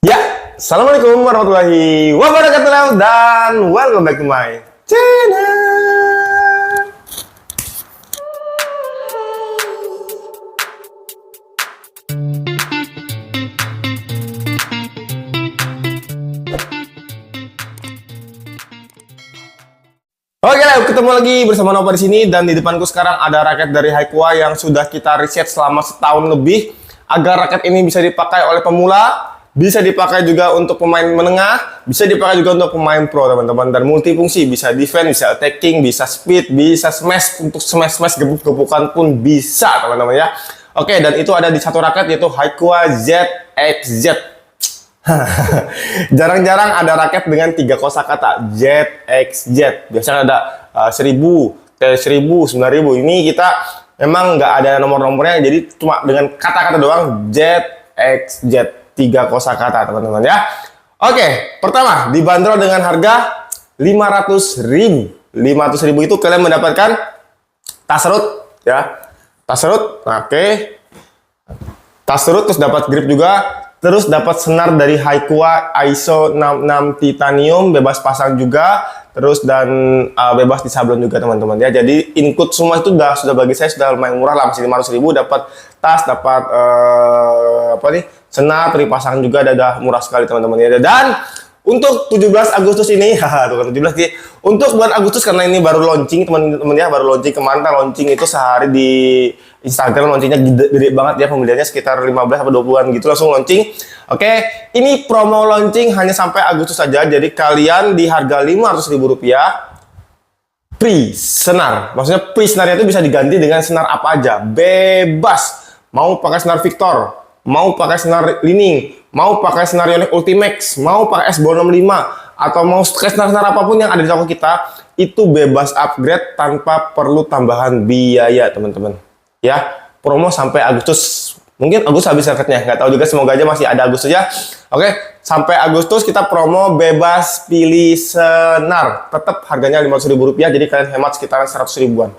Ya, Assalamualaikum warahmatullahi wabarakatuh dan welcome back to my channel. Oke, ketemu lagi bersama Nova di sini dan di depanku sekarang ada raket dari Haikua yang sudah kita riset selama setahun lebih agar raket ini bisa dipakai oleh pemula. Bisa dipakai juga untuk pemain menengah, bisa dipakai juga untuk pemain pro, teman-teman. Dan multifungsi, bisa defense, bisa attacking, bisa speed, bisa smash. Untuk smash-smash gebuk-gebukan pun bisa, teman-teman ya. Oke, dan itu ada di satu raket yaitu Haikua ZXZ. Jarang-jarang ada raket dengan 3 kosakata ZXZ. Biasanya ada 1000, T1000, 9000. Ini kita memang nggak ada nomor-nomornya, jadi cuma dengan kata-kata doang ZXZ. 3 kosakata, teman-teman ya. Oke, pertama dibanderol dengan harga 500.000. 500.000 itu kalian mendapatkan tas serut ya. Tas serut. Oke. Tas serut, terus dapat grip juga, terus dapat senar dari Haikua ISO 66 titanium, bebas pasang juga, terus dan bebas disablon juga, teman-teman ya. Jadi include semua itu sudah bagi saya sudah lumayan murah lah, masih 500.000 dapat tas, dapat apa nih? Senar, pasangan juga ada murah sekali, teman-teman ya. Dan untuk 17 Agustus ini, bukan 17 sih. Untuk bulan Agustus karena ini baru launching, teman-teman ya, baru launching kemarin, launching itu sehari di Instagram, launchingnya gede banget ya, pembeliannya sekitar 15 atau 20-an gitu langsung launching. Oke, ini promo launching hanya sampai Agustus saja. Jadi kalian di harga Rp500.000 free senar. Maksudnya free senarnya itu bisa diganti dengan senar apa aja, bebas. Mau pakai senar Victor, mau pakai senar Lining, mau pakai senar Yonex Ultimax, mau pakai S265, atau mau pakai senar-senar apapun yang ada di toko kita, itu bebas upgrade tanpa perlu tambahan biaya, teman-teman. Ya, promo sampai Agustus. Mungkin Agustus habis raketnya, nggak tahu juga, semoga aja masih ada Agustus ya. Oke, sampai Agustus kita promo bebas pilih senar. Tetap harganya Rp500.000, jadi kalian hemat sekitaran 100 ribuan.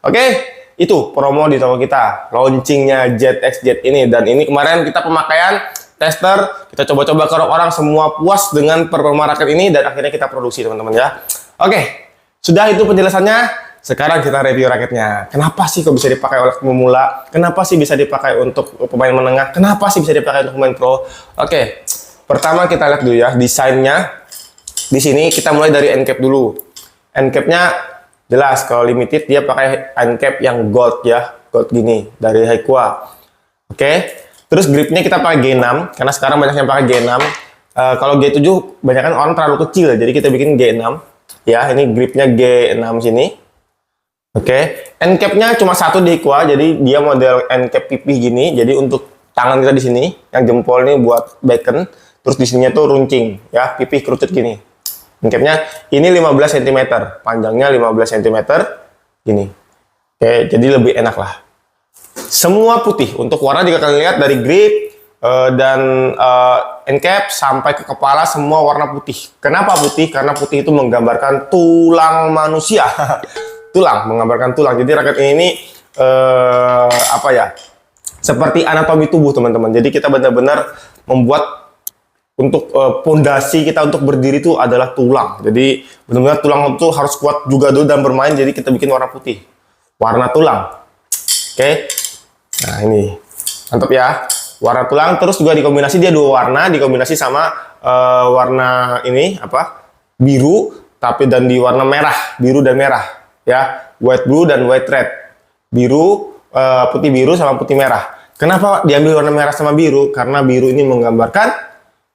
Oke. Itu promo di toko kita, launchingnya ZXZ ini. Dan ini kemarin kita pemakaian tester, kita coba-coba ke orang semua puas dengan performa raket ini dan akhirnya kita produksi, teman-teman ya. Oke, sudah itu penjelasannya. Sekarang kita review raketnya. Kenapa sih kok bisa dipakai oleh pemula? Kenapa sih bisa dipakai untuk pemain menengah? Kenapa sih bisa dipakai untuk pemain pro? Oke, pertama kita lihat dulu ya desainnya. Di sini kita mulai dari end cap dulu. End capnya jelas, kalau limited dia pakai end cap yang gold ya, gold gini dari Haikua. Oke, terus gripnya kita pakai G6 karena sekarang banyak yang pakai G6. Kalau G7 banyak kan orang terlalu kecil, jadi kita bikin G6 ya. Ini gripnya G6 sini. Oke, end capnya cuma satu di Haikua, jadi dia model end cap pipih gini. Jadi untuk tangan kita di sini, yang jempol ini buat bacon, terus di sininya tuh runcing ya, pipih kerucut gini. Capnya ini 15 cm, panjangnya 15 cm gini. Oke, jadi lebih enak lah. Semua putih. Untuk warna jika kalian lihat dari grip dan end cap sampai ke kepala semua warna putih. Kenapa putih? Karena putih itu menggambarkan tulang manusia. Tulang, menggambarkan tulang. Jadi raket ini apa ya? Seperti anatomi tubuh, teman-teman. Jadi kita benar-benar membuat untuk pondasi kita untuk berdiri itu adalah tulang. Jadi benar-benar tulang itu harus kuat juga dulu dan bermain. Jadi kita bikin warna putih, warna tulang. Oke, nah ini mantap ya, warna tulang. Terus juga dikombinasi, dia dua warna, dikombinasi sama warna ini apa, biru, tapi dan di warna merah, biru dan merah ya, white blue dan white red, biru, putih biru sama putih merah. Kenapa diambil warna merah sama biru? Karena biru ini menggambarkan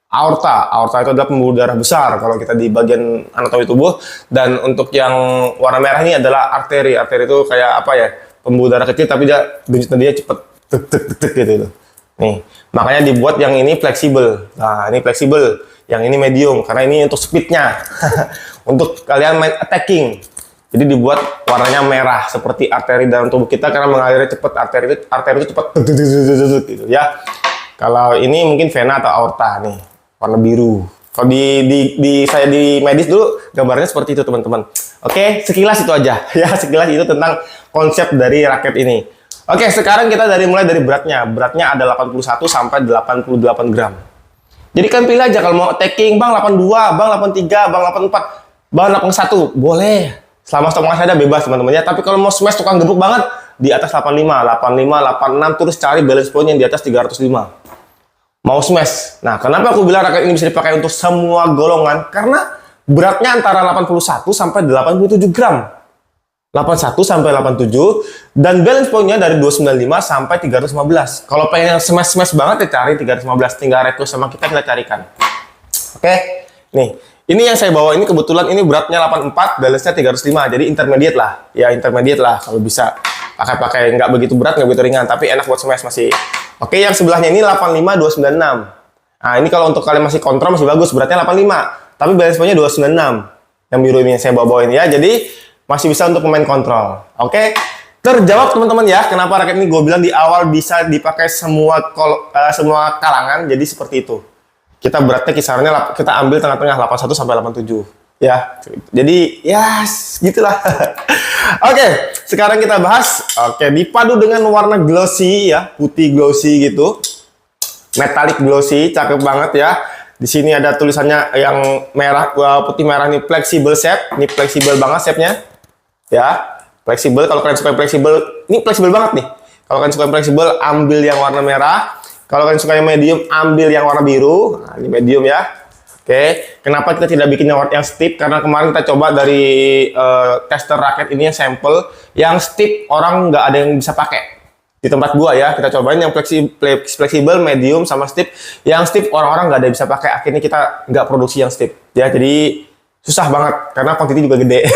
aorta. Aorta itu adalah pembuluh darah besar kalau kita di bagian anatomi tubuh. Dan untuk yang warna merah ini adalah arteri. Arteri itu kayak apa ya, pembuluh darah kecil tapi dia denyutnya cepet tek gitu. Nih, makanya dibuat yang ini fleksibel. Nah, ini fleksibel, yang ini medium karena ini untuk speednya. Untuk kalian main attacking, jadi dibuat warnanya merah seperti arteri dalam tubuh kita karena mengalirnya cepet. Arteri itu cepet gitu ya. Kalau ini mungkin vena atau aorta nih, warna biru. Kalau saya di medis dulu gambarnya seperti itu, teman-teman. Oke, sekilas itu aja ya, sekilas itu tentang konsep dari raket ini. Oke, sekarang kita mulai dari beratnya. Beratnya ada 81 sampai 88 gram. Jadi kan pilih aja kalau mau taking Bang 82, Bang 83, Bang 84, Bang 81, boleh. Selama stok masih ada bebas teman-teman ya. Tapi kalau mau smash tukang gebuk banget di atas 85, 85, 86 terus cari balance point yang di atas 305. Mau smash. Nah, kenapa aku bilang raket ini bisa dipakai untuk semua golongan? Karena beratnya antara 81 sampai 87 gram. 81 sampai 87 dan balance point-nya dari 295 sampai 315. Kalau pengen yang smash banget ya cari 315, tinggal request sama kita carikan. Oke. Nih, ini yang saya bawa ini kebetulan ini beratnya 84, balance-nya 305. Jadi intermediate lah. Ya intermediate lah kalau bisa pakai nggak begitu berat, nggak begitu ringan, tapi enak buat smash masih. Oke, yang sebelahnya ini 85296. Nah, ini kalau untuk kalian masih kontrol masih bagus, beratnya 85, tapi balance point-nya 296. Yang biru ini yang saya bawa-bawain ya. Jadi masih bisa untuk pemain kontrol. Oke, terjawab teman-teman ya. Kenapa raket ini gue bilang di awal bisa dipakai semua kalangan. Jadi seperti itu. Kita beratnya kisarannya kita ambil tengah-tengah 81 sampai 87 ya. Jadi ya gitulah. Oke, sekarang kita bahas. Oke, dipadu dengan warna glossy ya, putih glossy gitu. Metallic glossy, cakep banget ya. Di sini ada tulisannya yang merah, putih merah nih, flexible shape. Ini fleksibel banget shape-nya. Ya, fleksibel. Kalau kalian suka fleksibel, ini fleksibel banget nih. Kalau kalian suka fleksibel, ambil yang warna merah. Kalau kalian suka yang medium, ambil yang warna biru. Nah, ini medium ya. Oke, kenapa kita tidak bikin yang stiff? Karena kemarin kita coba dari tester raket ini yang sampel, yang stiff orang nggak ada yang bisa pakai. Di tempat gua ya, kita cobain yang fleksibel, medium, sama stiff. Yang stiff orang-orang nggak ada yang bisa pakai. Akhirnya kita nggak produksi yang stiff. Ya, jadi susah banget karena quantity juga gede.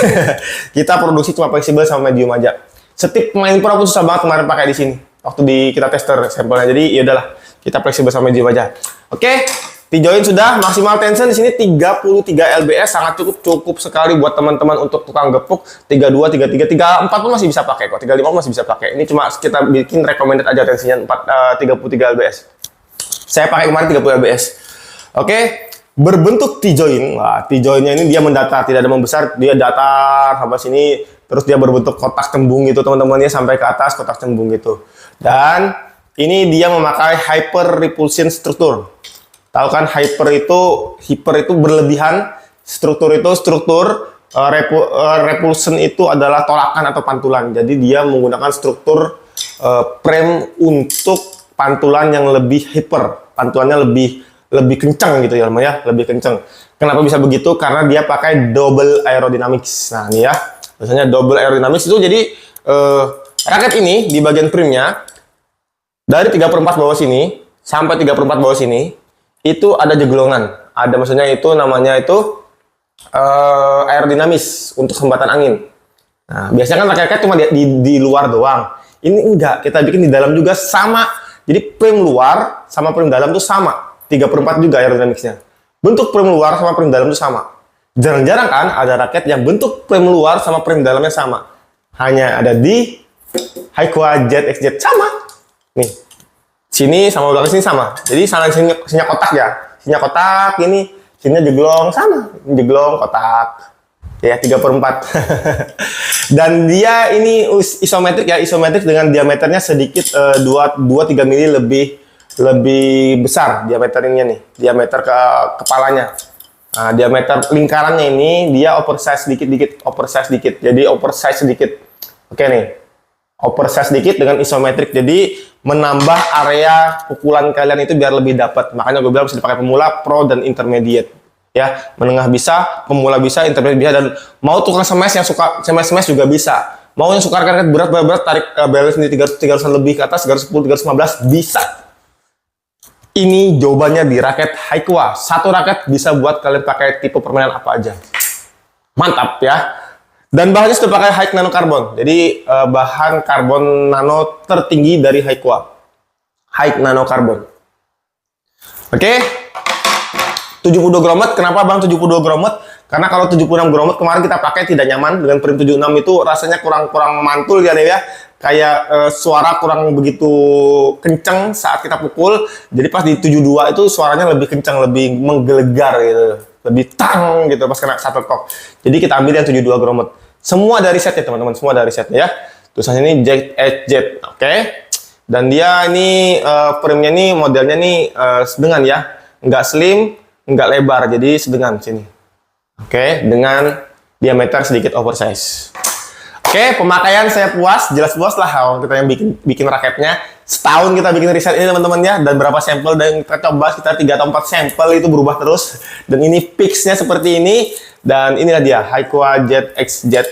Kita produksi cuma fleksibel sama medium aja. Stiff main pro pun susah banget kemarin pakai di sini. Waktu kita tester sampelnya. Jadi ya udahlah, kita fleksibel sama medium aja. Oke, T-join sudah, maksimal tension di sini 33 lbs, sangat cukup sekali buat teman-teman untuk tukang gepuk. 32, 33, 34 pun masih bisa pakai kok. 35 pun masih bisa pakai. Ini cuma kita bikin recommended aja tensinya 33 lbs. Saya pakai kemarin 30 lbs. Oke. Berbentuk T-join. Nah, T-joinnya ini dia mendatar, tidak ada membesar, dia datar sampai sini, terus dia berbentuk kotak cembung gitu teman-teman ya, sampai ke atas kotak cembung gitu. Dan ini dia memakai hyper repulsion struktur. Tahu kan hyper itu berlebihan, struktur itu repulsion itu adalah tolakan atau pantulan. Jadi dia menggunakan struktur frame untuk pantulan yang lebih hyper, pantulannya lebih kencang gitu ya, lebih kencang. Kenapa bisa begitu? Karena dia pakai double aerodynamics. Nah, ini ya. Biasanya double aerodynamics itu jadi raket ini di bagian frame-nya dari 3/4 bawah sini sampai 3/4 bawah sini itu ada jeglongan. Ada maksudnya itu namanya itu aerodinamis untuk hembatan angin. Nah, biasanya kan raket-raket cuma di luar doang. Ini enggak, kita bikin di dalam juga sama. Jadi frame luar sama frame dalam itu sama. 3/4 juga aerodinamicsnya. Bentuk frame luar sama frame dalam itu sama. Jarang-jarang kan ada raket yang bentuk frame luar sama frame dalamnya sama. Hanya ada di Haikwa Jet XZ sama. Nih, sini sama belakang sini sama. Jadi sininya kotak ya. Sininya kotak, ini sininya jeglong sama. Jeglong kotak. Ya 3/4. Dan dia ini isometrik ya, isometrik dengan diameternya sedikit 2-3 mili lebih besar diameternya nih, diameter kepalanya. Nah, diameter lingkarannya ini dia oversize sedikit. Jadi oversize sedikit. Oke nih. Oversize sedikit dengan isometrik. Jadi menambah area pukulan kalian itu biar lebih dapat. Makanya gue bilang bisa dipakai pemula, pro dan intermediate. Ya, menengah bisa, pemula bisa, intermediate bisa, dan mau tukang smash yang suka smash juga bisa. Mau yang suka raket berat tarik balance di 300 lebih ke atas, 310, 315 bisa. Ini jawabannya di raket Haikwa. Satu raket bisa buat kalian pakai tipe permainan apa aja. Mantap ya. Dan bahannya sudah pakai high nano carbon. Jadi bahan karbon nano tertinggi dari Haikwa. High nano carbon. Oke. 72 grommet. Kenapa Bang 72 grommet? Karena kalau 76 grommet kemarin kita pakai tidak nyaman. Dengan frame 76 itu rasanya kurang mantul ya deh ya. Kayak suara kurang begitu kenceng saat kita pukul. Jadi pas di 72 itu suaranya lebih kenceng, lebih menggelegar gitu. Lebih tang gitu pas kena shuttlecock. Jadi kita ambil yang 72 grommet. Semua dari set ya teman-teman, semua dari set ya. Tulisannya ini Jet XZ, oke. Dan dia ini frame-nya ini modelnya nih sedengan ya. nggak slim, nggak lebar, jadi sedengan sini. Oke, dengan diameter sedikit oversize. Oke, pemakaian saya puas, jelas puas lah kalau kita yang bikin raketnya. Setahun kita bikin riset ini teman-teman ya, dan berapa sampel dan kita coba sekitar 3 atau 4 sampel itu berubah terus. Dan ini fixnya seperti ini, dan inilah dia Haiqua Jet X Jet.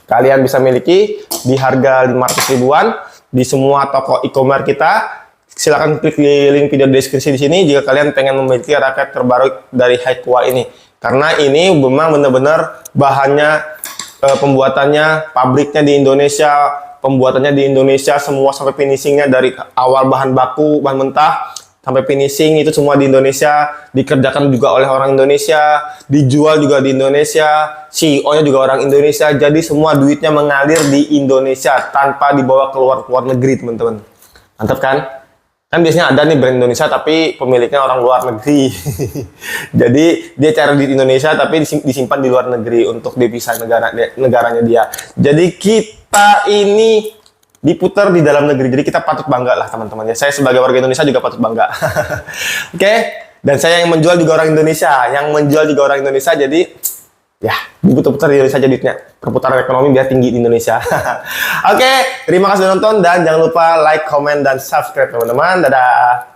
Kalian bisa miliki di harga 500 ribuan di semua toko e-commerce kita. Silahkan klik di link video deskripsi di sini jika kalian pengen memiliki raket terbaru dari Haiqua ini. Karena ini memang benar-benar bahannya, pembuatannya, pabriknya di Indonesia, pembuatannya di Indonesia, semua sampai finishingnya dari awal bahan baku, bahan mentah, sampai finishing itu semua di Indonesia, dikerjakan juga oleh orang Indonesia, dijual juga di Indonesia, CEO-nya juga orang Indonesia, jadi semua duitnya mengalir di Indonesia tanpa dibawa keluar negeri, teman-teman. Mantap kan? Kan biasanya ada nih brand Indonesia tapi pemiliknya orang luar negeri. Jadi dia cari di Indonesia tapi disimpan di luar negeri untuk devisa negaranya dia. Jadi kita ini diputar di dalam negeri. Jadi kita patut bangga lah teman-teman ya. Saya sebagai warga Indonesia juga patut bangga. Oke. Dan saya yang menjual juga orang Indonesia. Yang menjual juga orang Indonesia. Jadi ya diputar-putar di Indonesia jadinya. Perputaran ekonomi biar tinggi di Indonesia. Oke. Terima kasih sudah nonton. Dan jangan lupa like, comment, dan subscribe teman-teman. Dadah.